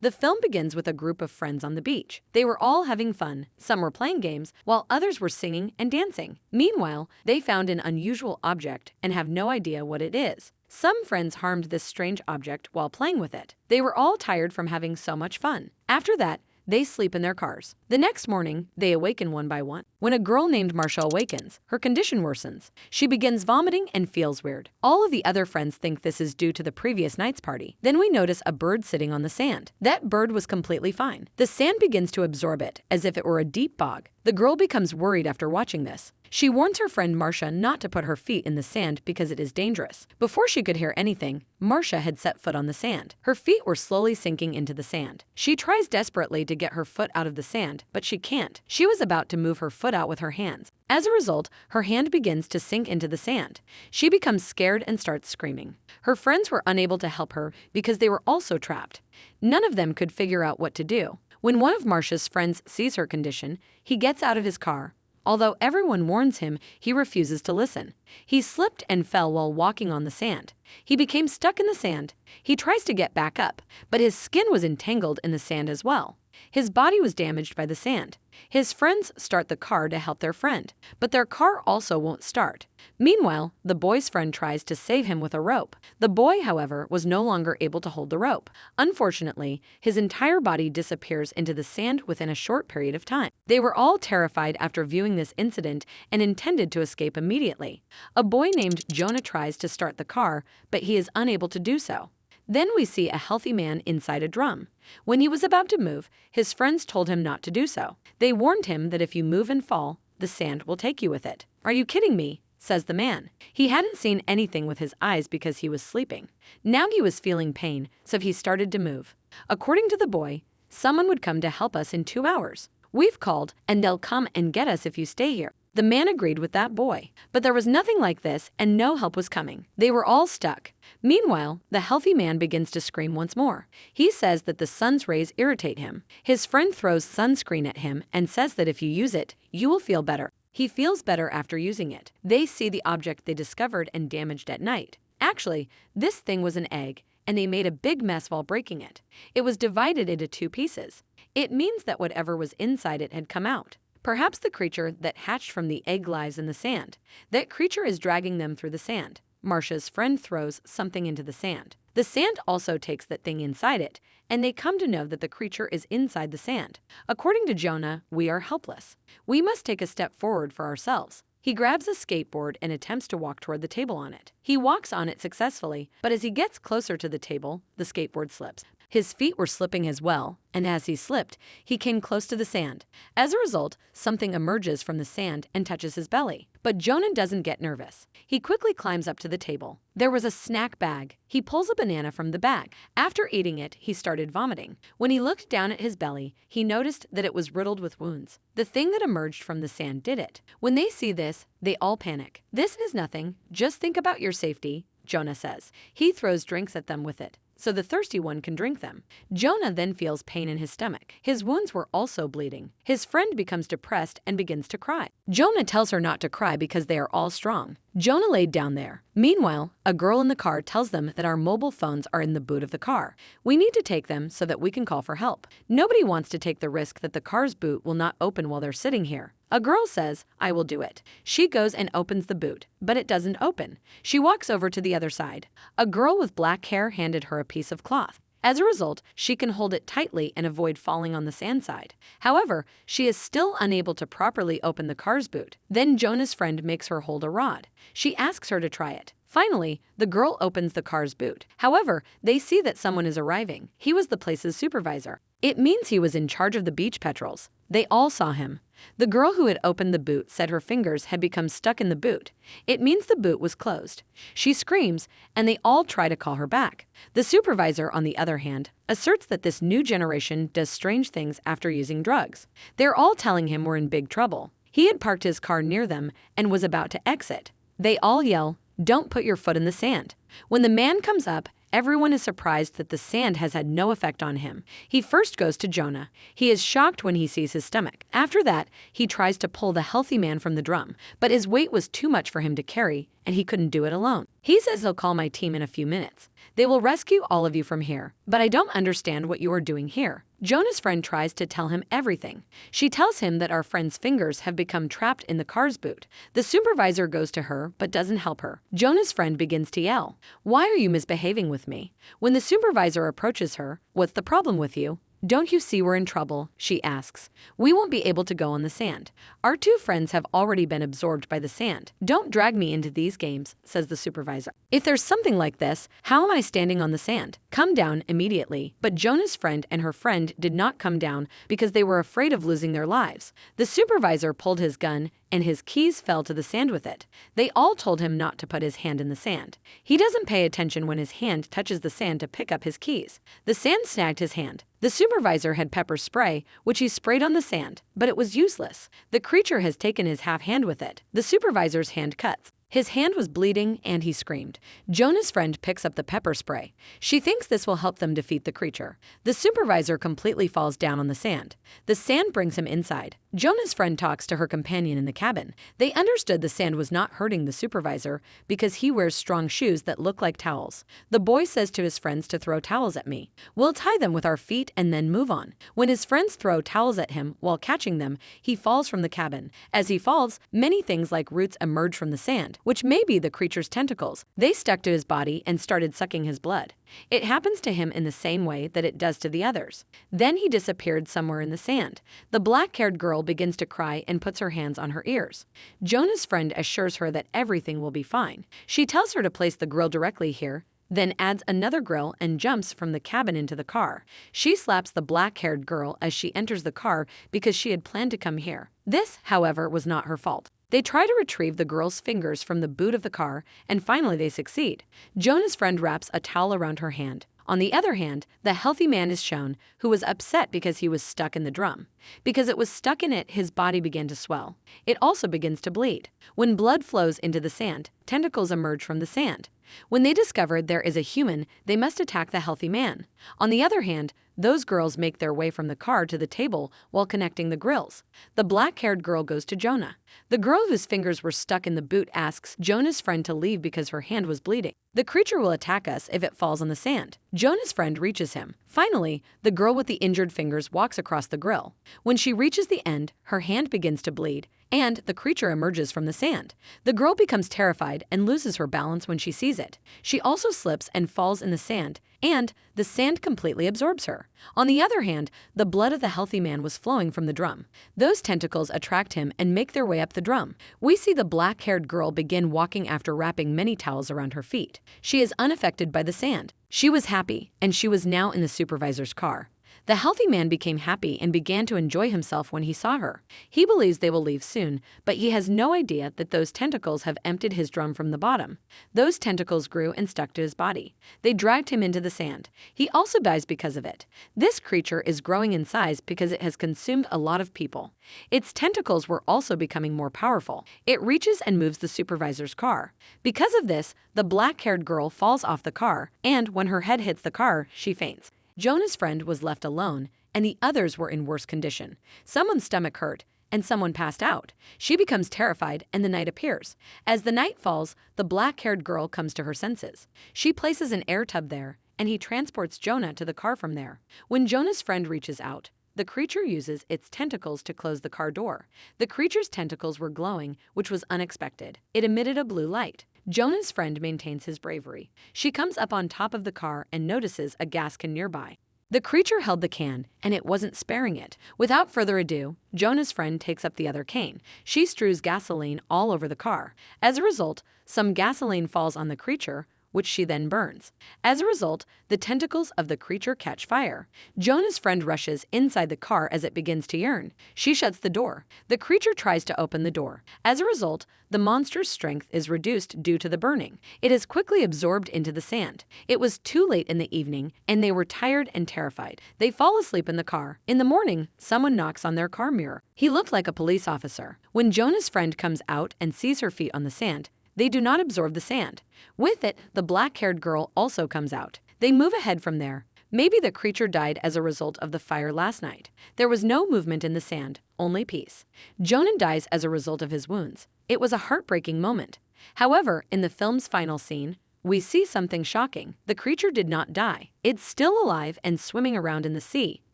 The film begins with a group of friends on the beach. They were all having fun. Some were playing games, while others were singing and dancing. Meanwhile, they found an unusual object and have no idea what it is. Some friends harmed this strange object while playing with it. They were all tired from having so much fun. After that, they sleep in their cars. The next morning, they awaken one by one. When a girl named Marsha awakens, her condition worsens. She begins vomiting and feels weird. All of the other friends think this is due to the previous night's party. Then we notice a bird sitting on the sand. That bird was completely fine. The sand begins to absorb it, as if it were a deep bog. The girl becomes worried after watching this. She warns her friend Marsha not to put her feet in the sand because it is dangerous. Before she could hear anything, Marsha had set foot on the sand. Her feet were slowly sinking into the sand. She tries desperately to get her foot out of the sand, but she can't. She was about to move her foot out with her hands. As a result, her hand begins to sink into the sand. She becomes scared and starts screaming. Her friends were unable to help her because they were also trapped. None of them could figure out what to do. When one of Marsha's friends sees her condition, he gets out of his car. Although everyone warns him, he refuses to listen. He slipped and fell while walking on the sand. He became stuck in the sand. He tries to get back up, but his skin was entangled in the sand as well. His body was damaged by the sand. His friends start the car to help their friend, but their car also won't start. Meanwhile, the boy's friend tries to save him with a rope. The boy, however, was no longer able to hold the rope. Unfortunately, his entire body disappears into the sand within a short period of time. They were all terrified after viewing this incident and intended to escape immediately. A boy named Jonah tries to start the car, but he is unable to do so. Then we see a healthy man inside a drum. When he was about to move, his friends told him not to do so. They warned him that if you move and fall, the sand will take you with it. "Are you kidding me?" says the man. He hadn't seen anything with his eyes because he was sleeping. Now he was feeling pain, so he started to move. According to the boy, someone would come to help us in 2 hours. "We've called, and they'll come and get us if you stay here." The man agreed with that boy, but there was nothing like this and no help was coming. They were all stuck. Meanwhile, the healthy man begins to scream once more. He says that the sun's rays irritate him. His friend throws sunscreen at him and says that if you use it, you will feel better. He feels better after using it. They see the object they discovered and damaged at night. Actually, this thing was an egg, and they made a big mess while breaking it. It was divided into 2 pieces. It means that whatever was inside it had come out. Perhaps the creature that hatched from the egg lies in the sand. That creature is dragging them through the sand. Marsha's friend throws something into the sand. The sand also takes that thing inside it, and they come to know that the creature is inside the sand. According to Jonah, we are helpless. We must take a step forward for ourselves. He grabs a skateboard and attempts to walk toward the table on it. He walks on it successfully, but as he gets closer to the table, the skateboard slips. His feet were slipping as well, and as he slipped, he came close to the sand. As a result, something emerges from the sand and touches his belly. But Jonah doesn't get nervous. He quickly climbs up to the table. There was a snack bag. He pulls a banana from the bag. After eating it, he started vomiting. When he looked down at his belly, he noticed that it was riddled with wounds. The thing that emerged from the sand did it. When they see this, they all panic. "This is nothing. Just think about your safety," Jonah says. He throws drinks at them with it, so the thirsty one can drink them. Jonah then feels pain in his stomach. His wounds were also bleeding. His friend becomes depressed and begins to cry. Jonah tells her not to cry because they are all strong. Jonah laid down there. Meanwhile, a girl in the car tells them that our mobile phones are in the boot of the car. We need to take them so that we can call for help. Nobody wants to take the risk that the car's boot will not open while they're sitting here. A girl says, "I will do it." She goes and opens the boot, but it doesn't open. She walks over to the other side. A girl with black hair handed her a piece of cloth. As a result, she can hold it tightly and avoid falling on the sand side. However, she is still unable to properly open the car's boot. Then Jonah's friend makes her hold a rod. She asks her to try it. Finally, the girl opens the car's boot. However, they see that someone is arriving. He was the place's supervisor. It means he was in charge of the beach patrols. They all saw him. The girl who had opened the boot said her fingers had become stuck in the boot. It means the boot was closed. She screams, and they all try to call her back. The supervisor, on the other hand, asserts that this new generation does strange things after using drugs. They're all telling him we're in big trouble. He had parked his car near them and was about to exit. They all yell, "Don't put your foot in the sand." When the man comes up, everyone is surprised that the sand has had no effect on him. He first goes to Jonah. He is shocked when he sees his stomach. After that, he tries to pull the healthy man from the drum, but his weight was too much for him to carry, and he couldn't do it alone. He says he'll call my team in a few minutes. They will rescue all of you from here. But I don't understand what you are doing here. Jonah's friend tries to tell him everything. She tells him that our friend's fingers have become trapped in the car's boot. The supervisor goes to her but doesn't help her. Jonah's friend begins to yell, "Why are you misbehaving with me?" When the supervisor approaches her, "What's the problem with you? Don't you see we're in trouble?" she asks. "We won't be able to go on the sand. Our two friends have already been absorbed by the sand. Don't drag me into these games," says the supervisor. "If there's something like this, how am I standing on the sand? Come down immediately." But Jonah's friend and her friend did not come down because they were afraid of losing their lives. The supervisor pulled his gun and his keys fell to the sand with it. They all told him not to put his hand in the sand. He doesn't pay attention when his hand touches the sand to pick up his keys. The sand snagged his hand. The supervisor had pepper spray, which he sprayed on the sand, but it was useless. The creature has taken his half hand with it. The supervisor's hand cuts. His hand was bleeding and he screamed. Jonah's friend picks up the pepper spray. She thinks this will help them defeat the creature. The supervisor completely falls down on the sand. The sand brings him inside. Jonah's friend talks to her companion in the cabin. They understood the sand was not hurting the supervisor because he wears strong shoes that look like towels. The boy says to his friends to throw towels at me. We'll tie them with our feet and then move on. When his friends throw towels at him while catching them, he falls from the cabin. As he falls, many things like roots emerge from the sand, which may be the creature's tentacles. They stuck to his body and started sucking his blood. It happens to him in the same way that it does to the others. Then he disappeared somewhere in the sand. The black-haired girl begins to cry and puts her hands on her ears. Jonah's friend assures her that everything will be fine. She tells her to place the grill directly here, then adds another grill and jumps from the cabin into the car. She slaps the black-haired girl as she enters the car because she had planned to come here. This, however, was not her fault. They try to retrieve the girl's fingers from the boot of the car, and finally they succeed. Jonah's friend wraps a towel around her hand. On the other hand, the healthy man is shown, who was upset because he was stuck in the drum. Because it was stuck in it, his body began to swell. It also begins to bleed. When blood flows into the sand, tentacles emerge from the sand. When they discover there is a human, they must attack the healthy man. On the other hand, those girls make their way from the car to the table while connecting the grills. The black-haired girl goes to Jonah. The girl whose fingers were stuck in the boot asks Jonah's friend to leave because her hand was bleeding. The creature will attack us if it falls on the sand. Jonah's friend reaches him. Finally, the girl with the injured fingers walks across the grill. When she reaches the end, her hand begins to bleed, and the creature emerges from the sand. The girl becomes terrified and loses her balance when she sees it. She also slips and falls in the sand, and the sand completely absorbs her. On the other hand, the blood of the healthy man was flowing from the drum. Those tentacles attract him and make their way up the drum. We see the black-haired girl begin walking after wrapping many towels around her feet. She is unaffected by the sand. She was happy, and she was now in the supervisor's car. The healthy man became happy and began to enjoy himself when he saw her. He believes they will leave soon, but he has no idea that those tentacles have emptied his drum from the bottom. Those tentacles grew and stuck to his body. They dragged him into the sand. He also dies because of it. This creature is growing in size because it has consumed a lot of people. Its tentacles were also becoming more powerful. It reaches and moves the supervisor's car. Because of this, the black-haired girl falls off the car, and when her head hits the car, she faints. Jonah's friend was left alone, and the others were in worse condition. Someone's stomach hurt, and someone passed out. She becomes terrified, and the night appears. As the night falls, the black-haired girl comes to her senses. She places an air tub there, and he transports Jonah to the car from there. When Jonah's friend reaches out, the creature uses its tentacles to close the car door. The creature's tentacles were glowing, which was unexpected. It emitted a blue light. Jonah's friend maintains his bravery. She comes up on top of the car and notices a gas can nearby. The creature held the can, and it wasn't sparing it. Without further ado, Jonah's friend takes up the other cane. She strews gasoline all over the car. As a result, some gasoline falls on the creature, which she then burns. As a result, the tentacles of the creature catch fire. Jonah's friend rushes inside the car as it begins to yearn. She shuts the door. The creature tries to open the door. As a result, the monster's strength is reduced due to the burning. It is quickly absorbed into the sand. It was too late in the evening, and they were tired and terrified. They fall asleep in the car. In the morning, someone knocks on their car mirror. He looked like a police officer. When Jonah's friend comes out and sees her feet on the sand, they do not absorb the sand. With it, the black-haired girl also comes out. They move ahead from there. Maybe the creature died as a result of the fire last night. There was no movement in the sand, only peace. Jonah dies as a result of his wounds. It was a heartbreaking moment. However, in the film's final scene, we see something shocking. The creature did not die. It's still alive and swimming around in the sea.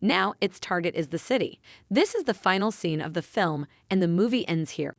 Now its target is the city. This is the final scene of the film, and the movie ends here.